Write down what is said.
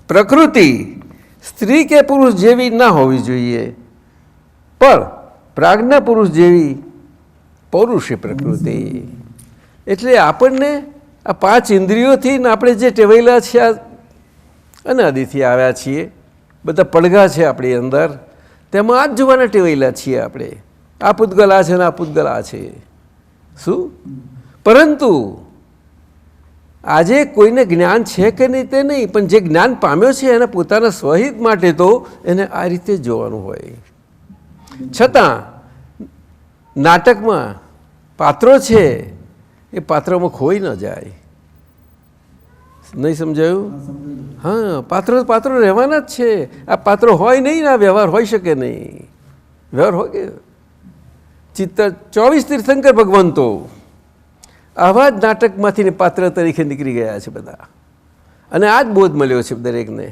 પ્રકૃતિ સ્ત્રી કે પુરુષ જેવી ના હોવી જોઈએ, પણ પ્રાજ્ઞા પુરુષ જેવી પૌરુષી પ્રકૃતિ. એટલે આપણને આ 5 ઇન્દ્રિયોથી આપણે જે ટેવાયેલા છે, આ અનાદિથી આવ્યા છીએ, બધા પડઘા છે આપણી અંદર, તેમાં આ જ જોવાના ટેવાયેલા છીએ આપણે. આ પૂતગલ આ છે ને આ પૂતગલ આ છે. શું? પરંતુ આજે કોઈને જ્ઞાન છે કે નહીં તે નહીં, પણ જે જ્ઞાન પામ્યો છે એના પોતાના સ્વહિત માટે તો એને આ રીતે જ જોવાનું હોય. છતાં નાટકમાં પાત્રો છે એ પાત્રોમાં ખોઈ ન જાય. નહીં સમજાયું? હા, પાત્રો રહેવાના જ છે. આ પાત્રો હોય નહીં ને આ વ્યવહાર હોઈ શકે નહીં. વ્યવહાર હોય કે ચિત્ત 24 તીર્થંકર ભગવંતો આવા જ નાટકમાંથી પાત્ર તરીકે નીકળી ગયા છે બધા, અને આ જ બોધ મળ્યો છે દરેકને.